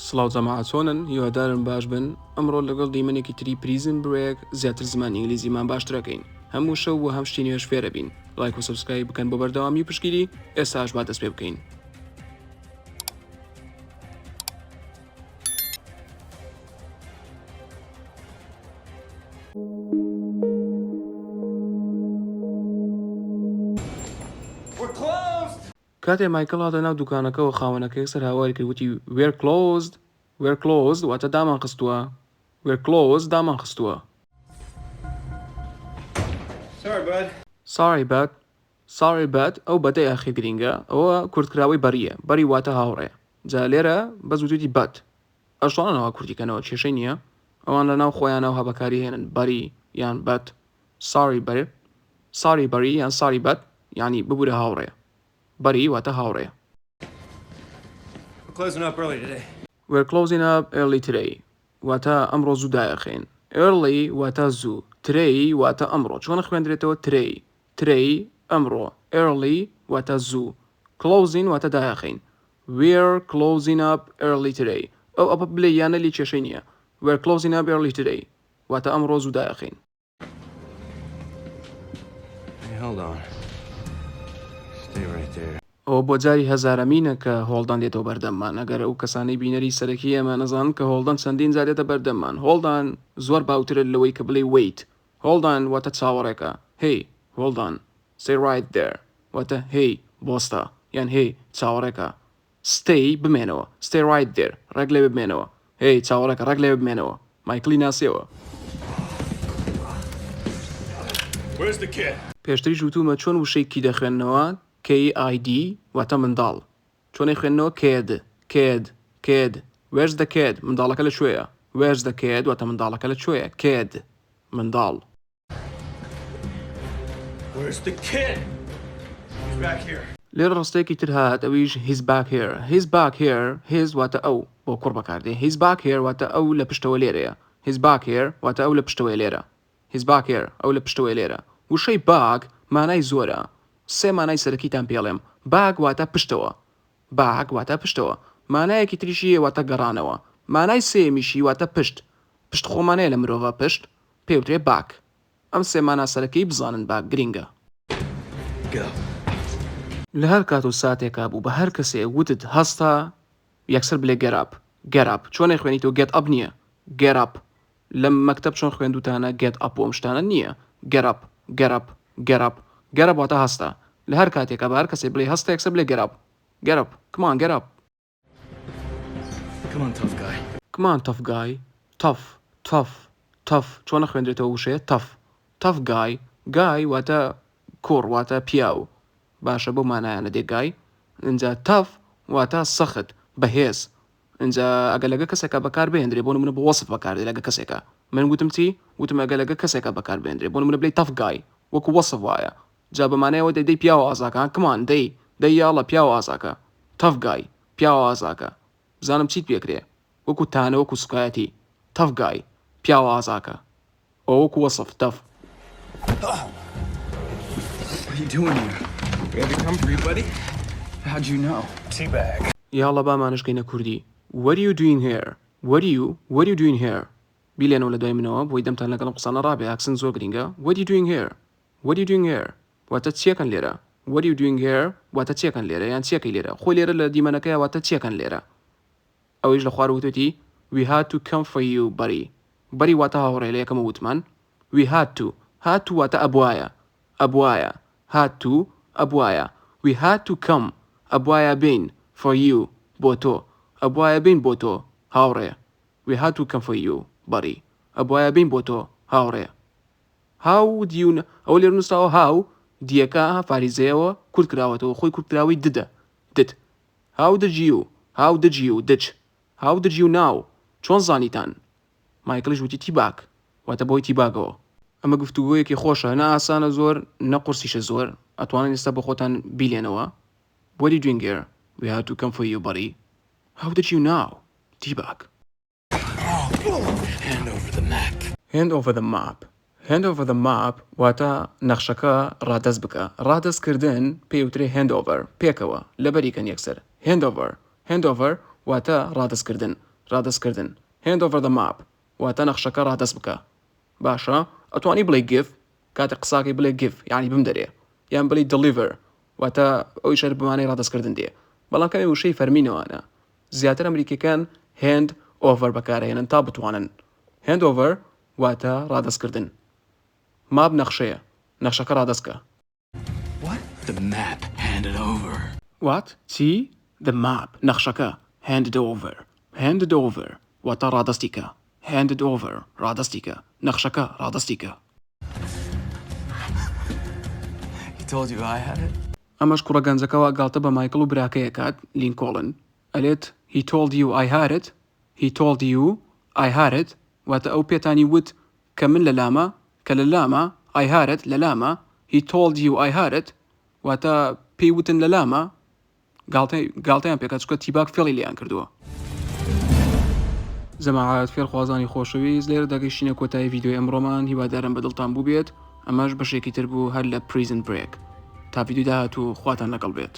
سڵاو جەماعەت چۆنن؟ هیوادارم باش بن. ئەمڕۆ لەگەڵ دیمەنێکی تری پریزن برێک زیاتر زمان ئینگلیزیمان باشترەکەین. هەموو شەو و هەم شتی نوێش فێرە بین. لایک و سەبسکرایب بکەن بۆ بەردەوامی و پشگیری. ئێستاش با دەست پێ بکەین. کاتێ مایکل هاتە ناو دوکانەکەەوە خاوەنەکەی سەر هاواری کرد وتی we're closed واتە دامان خستووە. we're closed دامان خستووە. sorry bud ئەو بەدە یاخی گرینگە ئەوە کوردکراوی بەریە. بەری واتە هاوڕێ. جا لێرە بە زووتوتی بەد ئەشتوانەوە کوردیکەنەوە کێشەی نییە. ئەوان لە ناو خۆیانەوە هەبەکاری هێنن بەری یان بەد. sorry بەری یان sorry بەد یعنی ببوورە هاوڕێ. بەری واتە هاوڕێ. We're closing up early today. واتە ئەمڕۆ زوو دایەخێن. early واتە زوو. today واتە ئەمڕۆ. چۆن خوێندرێتەوە today ئەمڕۆ. early واتە زوو. closing واتە دایەخێن. We're closing up early today. ئەو ئەپە بلێ یانە لی کێشەی نییە. We're closing up early today. واتە ئەمڕۆ زوو دایەخێن. Hold on. Stay right there. ئەوە بۆ جاری هەزارەمینە کە هۆڵدان دێتەوە بەردەممان. ئەگەر ئەو کەسانەی بینەری سەرەکی ئێمە نەزان کە هۆڵدان چەندین جار دێتە بەردەممان. هۆڵدان زۆر باوترە لەوەی کە بڵێ wait. هۆڵدان واتە چاوەڕێکە. hey هۆڵدان stay right there واتە hey بۆستە یان hey چاوەڕێکە. stay بمێنەوە. stay right there ڕێک لێ بمێنەوە. hey چاوەڕێکە ڕێک لێ بمێنەوە. مایکلی ناسیەوە. پێشتری ژووتومە چۆن وشەی دەخوێننەوە. KID واتە منداڵ. چۆنی خوێننەوە kid. Where's the kid؟ منداڵەکە لەکوێیە. Where's the kid واتە منداڵەکە لەکوێیە. kid منداڵ. Where's the kid? He's back here. لێرە ڕستەیەکی تر هات ئەویش he's back here. his واتە ئەو بۆ کوڕ بەکاردێ. he's back here واتە ئەو لە پشتەوە لێرەیە. he's back here واتە ئەو لە پشتەوە لێرە. he's back here ئەو لە پشتەوە لێرە. وشەی back مانای زۆرە. سێ مانای سەرەکیتان پێڵێم. باگ واتە پشتەوە. مانایەکی تریشیە واتە گەڕانەوە. مانای سێمیشی واتە پشت خۆمانەیە لە مرۆڤ پشت پێوترێ باک. ئەم سێ مانا سەرەکەی بزانن باک گرینگە. لە هەر کات و ساتێکا بوو بە هەر کەسێ وتت هەستا یەکسەر بلێ get up. چۆنێ خوێنیتەوە get up نییە. get up لە مەکتەب چۆن خوێندوتانە get up بۆ ئەم شتانە نییە. get up واتە هەستا. لە هەر کاتێکە بە هەر کەسێ بڵێ هەستا یەکسەر بلێ get up. Come on tough guy. tough چۆنە خوێندرێتەوە وشەیە tough guy واتە کوڕ واتە پیاو. باشە بۆ مانایانە دێ guy. اینجا tough واتە سەخت بەهێز. اینجا ئەگە لەگە کەسێکە بەکار بهێنرێ بۆ نمونە بە وەسف بەکاردێ لەگە کەسێکە. من گوتم ئەگە لەگە کەسێکە بەکار بهێنرێ بۆ نمونە بڵێ tough guy وەکو وەسف وایە. جا بەمانەیەوە دەی پیاوە ئازاکە. کمان دەی یاڵە پیاوە ئازاکە. tough guy پیاوە ئازاکە. بزانم چیت پێکرێ وەکو تانە وەکو سوکایەتی. tough guy پیاوە ئازاکە. ئەو وەکو وەسف tough. What are you doing here? We had to come for you, buddy. How'd you know? Teabag. یاڵە بامانشکەینە کوردی. What are you doing here? What are you doing here? بیلێنەوە لە دوای منەوە بۆی دەمتان لەگەڵم قسانە ڕابێ ئاکسن زۆر گرینگە. What are you doing here? واتە چیەکەن لێرە. What are you doing here واتە چیەکەن لێرە یان چیەکەی لێرە. خۆی لێرە لە دیمەنەکەی واتە چیەکەن لێرە. ئەویش لە خوار وتوتی we had to come for you بەری واتە هاوڕێ لە یەکەمە وتمان. we had to واتە ئەبوایە. we had to come ئەبوایە بین for you بۆ تۆ. ئەبوایە بین بۆ تۆ هاوڕێ. we had to come for you بەری ئەبوایە بین بۆ تۆ هاوڕێ. how do you know ئەو لێر نووسراوە how دیەکە فاریزەیەوە کورد کراوەتەوە خۆی کورتراوی دد. how did you know چۆن زانیتان. مایکلش وتی تیباک واتە بۆی تیباگەوە. ئەمە گفتوگۆیەکی خۆشە نە ئاسانە زۆر نە قورسیشە زۆر ئەتوانن ئێستا بە خۆتان بیلێنەوە. What are you doing here? We had to come for you buddy. How did you know? تیباک. Hand over the map واتە نەخشەکە ڕادەست بکە. ڕادەستکردن پێوترێ handover پێکەوە لەبەریکەن یەکسەر. handover واتە ڕادەستکردن. ڕادەستکردن. hand over the map واتە نەخشەکە ڕادەست بکە. باشە ئەتوانی بڵێ give کاتێک قساکەی بڵێ give یعنی بمدەرێ یان بڵێ deliver واتە ئەوی شەر بمانەی ڕادەستکردن دێ. بەڵام کەمێ وشەی فەرمینەوەنە زیاتر ئەمریکیەکان hand over بەکارهێنن تا بتوانن. hand over واتە ڕادەستکردن. map نەخشەیە نەخشەکە ڕادەستکە. What? The map handed over. What? چی؟ The map نەخشەکە handed over. handed over واتە ڕادەستیکە. handed over ڕادەستیکە نەخشەکە ڕادەستیکە. He told you I had it? ئەمەش کوڕە گەنجەکەەوە گاڵتە بە مایکل و براکەیە کات لینکۆڵن ئەلێت he told you I had it he told you I had it واتە ئەو پێتانی وت کە من لە لامە کە لە لامە I had it لە لامە he told you I had it واتە پێی وتن لە لامە گاڵتەیان پێکات چکە تیباک فێڵی لیان کردووە. جەماعەت فێرخوازانی خۆشەویست لێرە دەگەیشتینە کۆتایی ڤیدیۆی ئەمڕۆمان هیوادارم بەدڵتان بوو بێت ئەمەش بەشێکی تر بوو هەر لە پریزن برێک تا ڤیدیۆ داهاتوو خواتان لەگەڵ بێت.